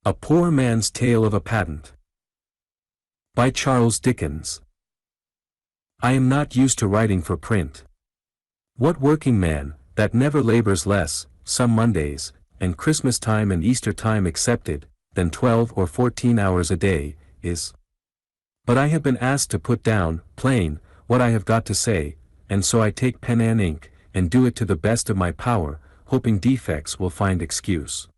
A Poor Man's Tale of a Patent. By Charles Dickens. I am not used to writing for print. What working man, that never labors less, some Mondays, and Christmas time and Easter time excepted, than 12 or 14 hours a day, is? But I have been asked to put down, plain, what I have got to say, and so I take pen and ink, and do it to the best of my power, hoping defects will find excuse.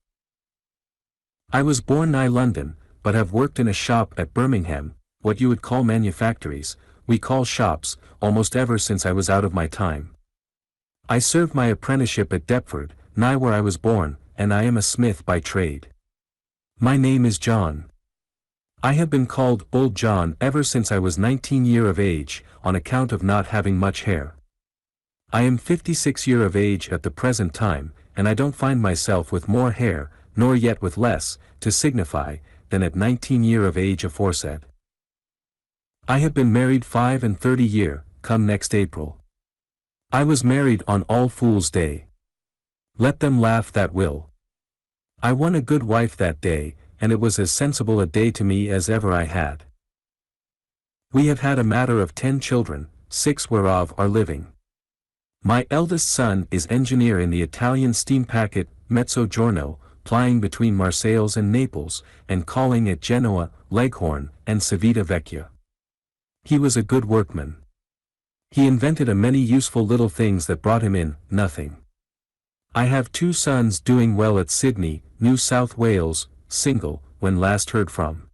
I was born nigh London, but have worked in a shop at Birmingham, what you would call manufactories, we call shops, almost ever since I was out of my time. I served my apprenticeship at Deptford, nigh where I was born, and I am a smith by trade. My name is John. I have been called Old John ever since I was 19 year of age, on account of not having much hair. I am 56 year of age at the present time, and I don't find myself with more hair, nor yet with less, to signify, than at 19 year of age aforesaid. I have been married 35 year, come next April. I was married on All Fool's Day. Let them laugh that will. I won a good wife that day, and it was as sensible a day to me as ever I had. We have had a matter of 10 children, 6 whereof are living. My eldest son is engineer in the Italian steam packet Mezzogiorno, plying between Marseilles and Naples, and calling at Genoa, Leghorn, and Civita Vecchia. He was a good workman. He invented a many useful little things that brought him in nothing. I have 2 sons doing well at Sydney, New South Wales, single, when last heard from.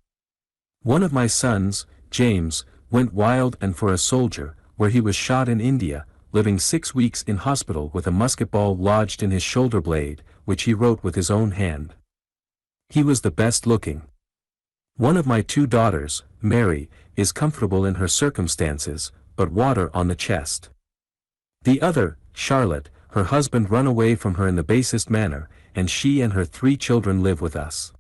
One of my sons, James, went wild and for a soldier, where he was shot in India, living 6 weeks in hospital with a musket ball lodged in his shoulder blade, which he wrote with his own hand. He was the best looking. One of my 2 daughters, Mary, is comfortable in her circumstances, but water on the chest. The other, Charlotte, her husband run away from her in the basest manner, and she and her 3 children live with us.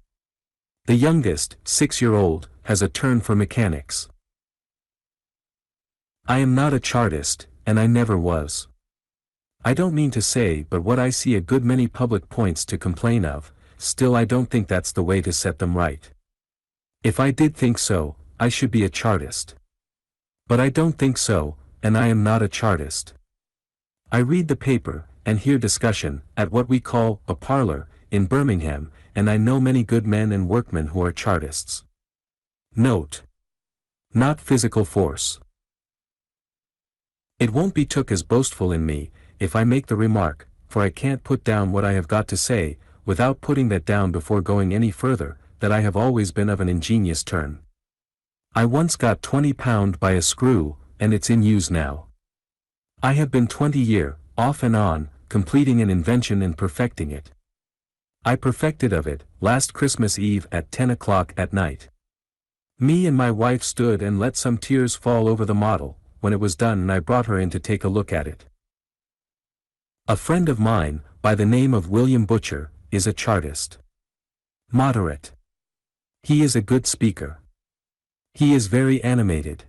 The youngest, 6-year-old, has a turn for mechanics. I am not a chartist, and I never was. I don't mean to say but what I see a good many public points to complain of, still I don't think that's the way to set them right. If I did think so, I should be a chartist. But I don't think so, and I am not a chartist. I read the paper, and hear discussion, at what we call a parlour, in Birmingham, and I know many good men and workmen who are chartists. Note. Not physical force. It won't be took as boastful in me, if I make the remark, for I can't put down what I have got to say, without putting that down before going any further, that I have always been of an ingenious turn. I once got £20 by a screw, and it's in use now. I have been 20 year, off and on, completing an invention and perfecting it. I perfected of it, last Christmas Eve at 10 o'clock at night. Me and my wife stood and let some tears fall over the model, when it was done and I brought her in to take a look at it. A friend of mine, by the name of William Butcher, is a chartist. Moderate. He is a good speaker. He is very animated.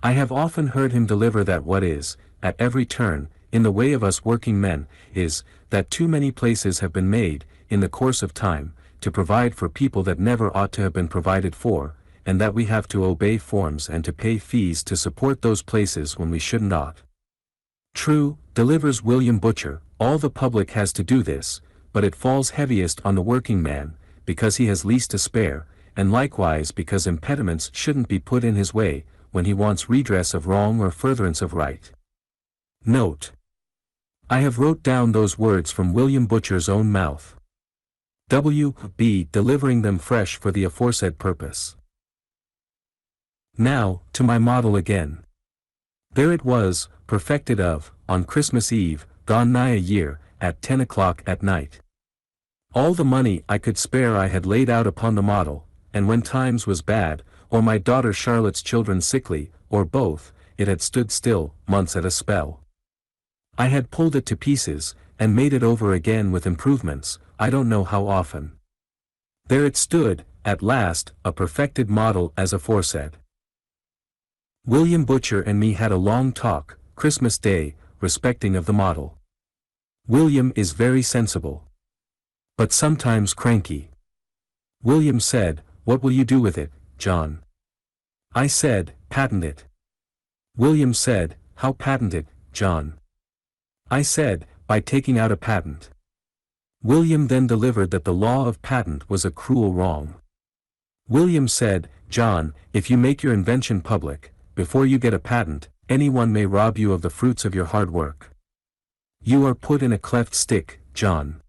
I have often heard him deliver that what is, at every turn, in the way of us working men, is, that too many places have been made, in the course of time, to provide for people that never ought to have been provided for, and that we have to obey forms and to pay fees to support those places when we shouldn't ought. True, delivers William Butcher, all the public has to do this, but it falls heaviest on the working man, because he has least to spare, and likewise because impediments shouldn't be put in his way, when he wants redress of wrong or furtherance of right. Note. I have wrote down those words from William Butcher's own mouth. W.B. delivering them fresh for the aforesaid purpose. Now, to my model again. There it was, perfected of, on Christmas Eve, gone nigh a year, at 10 o'clock at night. All the money I could spare I had laid out upon the model, and when times was bad, or my daughter Charlotte's children sickly, or both, it had stood still, months at a spell. I had pulled it to pieces, and made it over again with improvements, I don't know how often. There it stood, at last, a perfected model as aforesaid. William Butcher and me had a long talk, Christmas Day, respecting of the model. William is very sensible, but sometimes cranky. William said, "What will you do with it, John?" I said, "Patent it." William said, "How patent it, John?" I said, "By taking out a patent." William then delivered that the law of patent was a cruel wrong. William said, "John, if you make your invention public, before you get a patent, anyone may rob you of the fruits of your hard work. You are put in a cleft stick, John.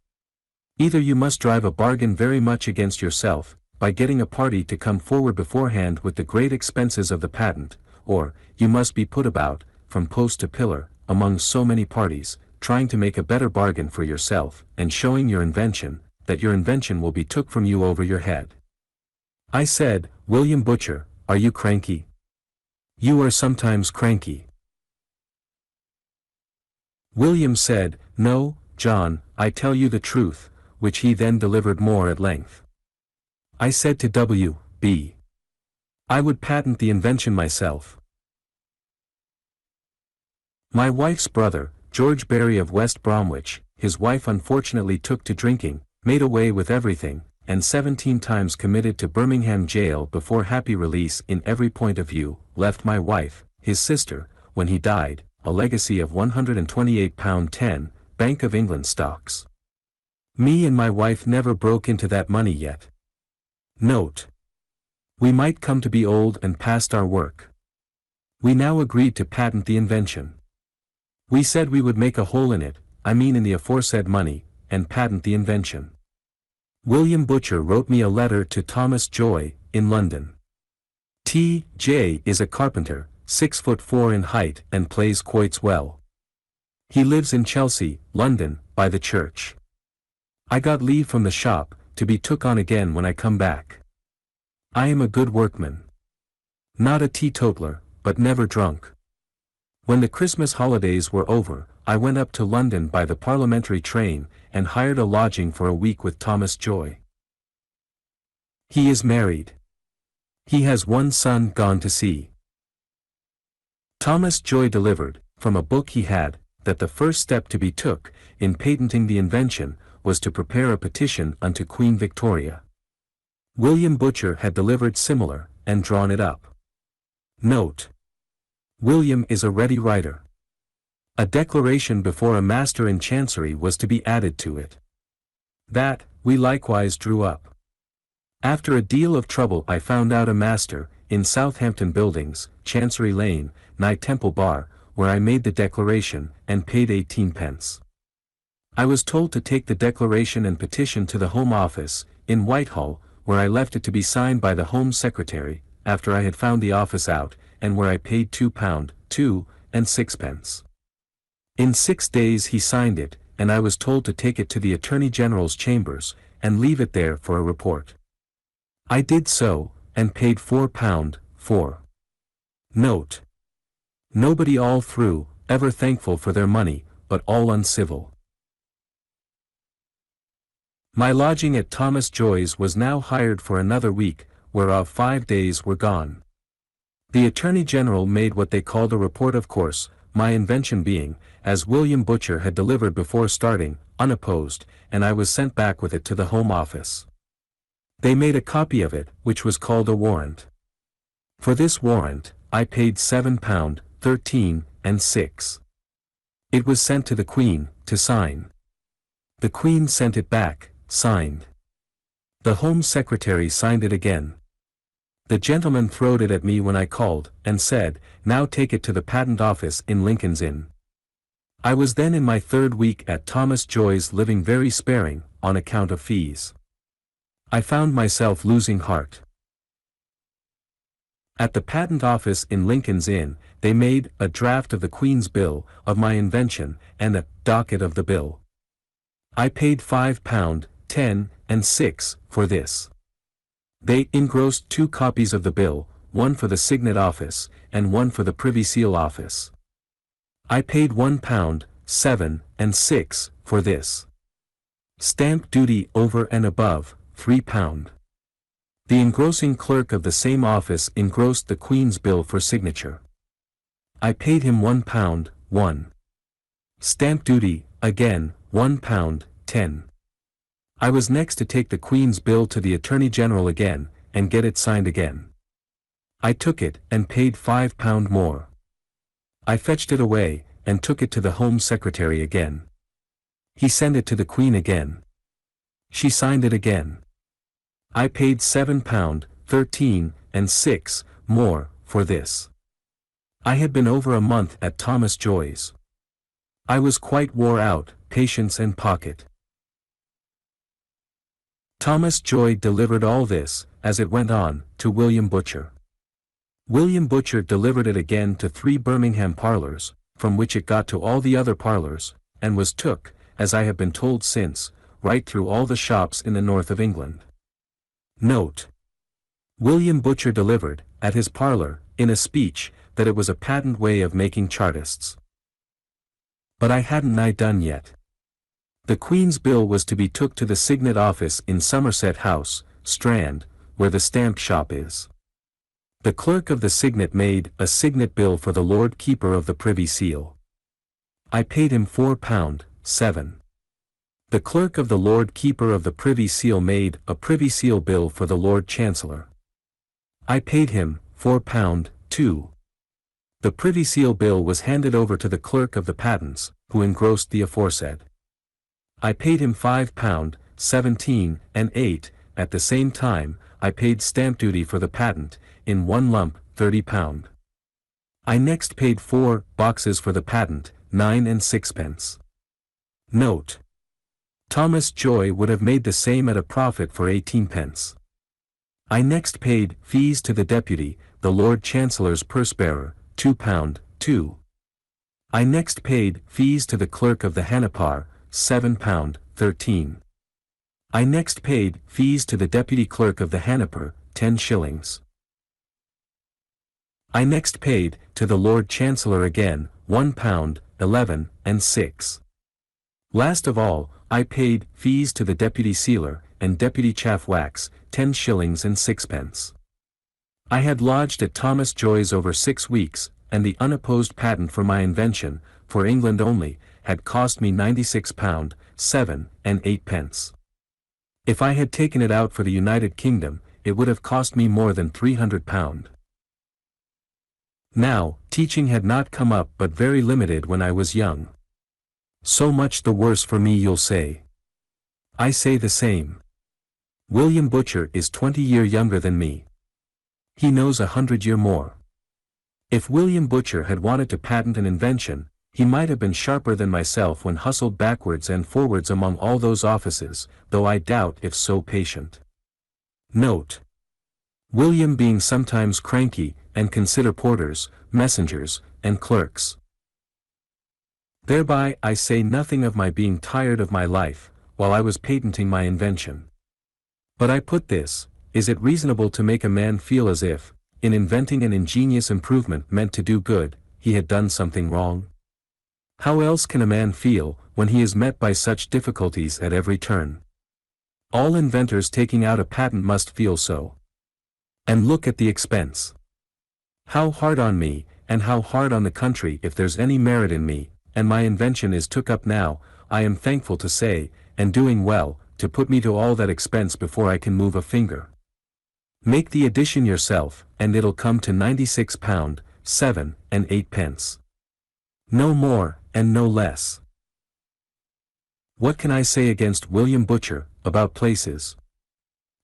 Either you must drive a bargain very much against yourself, by getting a party to come forward beforehand with the great expenses of the patent, or, you must be put about, from post to pillar, among so many parties, trying to make a better bargain for yourself, and showing your invention, that your invention will be took from you over your head." I said, "William Butcher, are you cranky? You are sometimes cranky." William said, "No, John, I tell you the truth," which he then delivered more at length. I said to W.B. I would patent the invention myself. My wife's brother, George Berry of West Bromwich, his wife unfortunately took to drinking, made away with everything, and 17 times committed to Birmingham jail before happy release in every point of view, left my wife, his sister, when he died, a legacy of £128.10, Bank of England stocks. Me and my wife never broke into that money yet. Note. We might come to be old and past our work. We now agreed to patent the invention. We said we would make a hole in it, I mean in the aforesaid money, and patent the invention. William Butcher wrote me a letter to Thomas Joy, in London. T.J. is a carpenter, 6'4" in height and plays quoits well. He lives in Chelsea, London, by the church. I got leave from the shop, to be took on again when I come back. I am a good workman. Not a teetotaler, but never drunk. When the Christmas holidays were over, I went up to London by the parliamentary train, and hired a lodging for a week with Thomas Joy. He is married. He has one son gone to sea. Thomas Joy delivered, from a book he had, that the first step to be took, in patenting the invention, was to prepare a petition unto Queen Victoria. William Butcher had delivered similar, and drawn it up. Note. William is a ready writer. A declaration before a master in Chancery was to be added to it. That, we likewise drew up. After a deal of trouble I found out a master, in Southampton Buildings, Chancery Lane, nigh Temple Bar, where I made the declaration, and paid 18 pence. I was told to take the declaration and petition to the Home Office, in Whitehall, where I left it to be signed by the Home Secretary, after I had found the office out, and where I paid £2, 2 and 6 pence. In 6 days he signed it, and I was told to take it to the Attorney General's chambers, and leave it there for a report. I did so, and paid £4, 4. Note. Nobody all through, ever thankful for their money, but all uncivil. My lodging at Thomas Joy's was now hired for another week, whereof 5 days were gone. The Attorney General made what they called a report, of course, my invention being, as William Butcher had delivered before starting, unopposed, and I was sent back with it to the Home Office. They made a copy of it, which was called a warrant. For this warrant, I paid £7, 13 and 6. It was sent to the Queen, to sign. The Queen sent it back, signed. The Home Secretary signed it again. The gentleman throwed it at me when I called, and said, "Now take it to the Patent Office in Lincoln's Inn." I was then in my 3rd week at Thomas Joy's, living very sparing, on account of fees. I found myself losing heart. At the Patent Office in Lincoln's Inn, they made a draft of the Queen's bill, of my invention, and a docket of the bill. I paid £5, 10 and 6, for this. They engrossed 2 copies of the bill, one for the Signet Office, and one for the Privy Seal Office. I paid £1, 7 and 6, for this. Stamp duty over and above, £3. The engrossing clerk of the same office engrossed the Queen's bill for signature. I paid him £1, 1. Stamp duty, again, £1, 10. I was next to take the Queen's bill to the Attorney General again, and get it signed again. I took it, and paid £5 more. I fetched it away, and took it to the Home Secretary again. He sent it to the Queen again. She signed it again. I paid £7, 13, and 6, more, for this. I had been over a month at Thomas Joy's. I was quite wore out, patience and pocket. Thomas Joy delivered all this, as it went on, to William Butcher. William Butcher delivered it again to 3 Birmingham parlours, from which it got to all the other parlours, and was took, as I have been told since, right through all the shops in the north of England. Note. William Butcher delivered, at his parlour, in a speech, that it was a patent way of making chartists. But I hadn't nigh done yet. The Queen's bill was to be took to the Signet office in Somerset House, Strand, where the stamp shop is. The clerk of the Signet made a Signet bill for the Lord Keeper of the Privy Seal. I paid him £4, 7. The clerk of the Lord Keeper of the Privy Seal made a Privy Seal bill for the Lord Chancellor. I paid him £4, 2. The Privy Seal bill was handed over to the clerk of the patents, who engrossed the aforesaid. I paid him £5, 17, and 8, at the same time, I paid stamp duty for the patent, in one lump, £30. I next paid 4 boxes for the patent, 9 and 6pence. Note. Thomas Joy would have made the same at a profit for 18pence. I next paid fees to the deputy, the Lord Chancellor's purse-bearer, £2, 2. I next paid fees to the clerk of the Hanapar, £7, 13. I next paid fees to the deputy clerk of the Hanaper, 10 shillings. I next paid, to the Lord Chancellor again, £1, 11, and 6. Last of all, I paid fees to the deputy sealer, and deputy chaff-wax, 10 shillings and 6pence. I had lodged at Thomas Joy's over 6 weeks, and the unopposed patent for my invention, for England only, had cost me £96, 7, and 8pence. If I had taken it out for the United Kingdom, it would have cost me more than £300. Now, teaching had not come up but very limited when I was young. So much the worse for me, you'll say. I say the same. William Butcher is 20 years younger than me. He knows 100 years more. If William Butcher had wanted to patent an invention, he might have been sharper than myself when hustled backwards and forwards among all those offices, though I doubt if so patient. Note. William being sometimes cranky, and consider porters, messengers, and clerks. Thereby I say nothing of my being tired of my life, while I was patenting my invention. But I put this, is it reasonable to make a man feel as if, in inventing an ingenious improvement meant to do good, he had done something wrong? How else can a man feel, when he is met by such difficulties at every turn? All inventors taking out a patent must feel so. And look at the expense. How hard on me, and how hard on the country if there's any merit in me, and my invention is took up now, I am thankful to say, and doing well, to put me to all that expense before I can move a finger. Make the addition yourself, and it'll come to £96, 7, and 8pence. No more, and no less. What can I say against William Butcher, about places?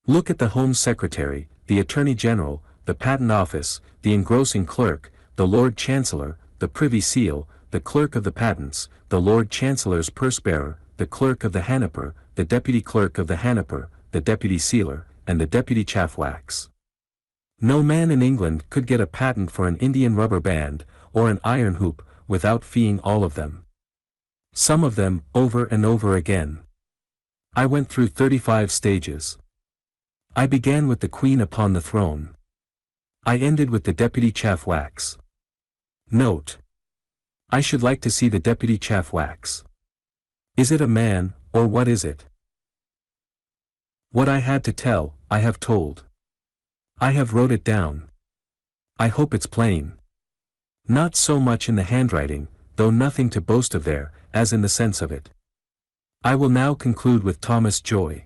Look at the Home Secretary, the Attorney General, the Patent Office, the engrossing clerk, the Lord Chancellor, the Privy Seal, the clerk of the patents, the Lord Chancellor's purse-bearer, the clerk of the Hanaper, the deputy clerk of the Hanaper, the deputy sealer, and the deputy chaff-wax. No man in England could get a patent for an Indian rubber band, or an iron hoop, without feeing all of them. Some of them, over and over again. I went through 35 stages. I began with the Queen upon the throne. I ended with the deputy chaff-wax. Note. I should like to see the deputy chaff-wax. Is it a man, or what is it? What I had to tell, I have told. I have wrote it down. I hope it's plain. Not so much in the handwriting, though nothing to boast of there, as in the sense of it. I will now conclude with Thomas Joy.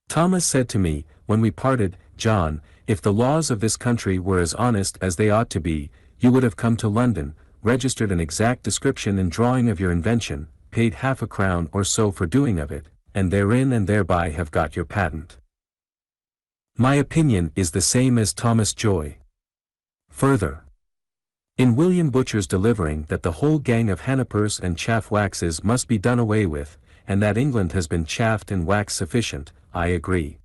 Thomas said to me, when we parted, John, if the laws of this country were as honest as they ought to be, you would have come to London, registered an exact description and drawing of your invention, paid half a crown or so for doing of it, and therein and thereby have got your patent. My opinion is the same as Thomas Joy. Further, in William Butcher's delivering that the whole gang of hennapers and chaff waxes must be done away with, and that England has been chaffed and waxed sufficient, I agree.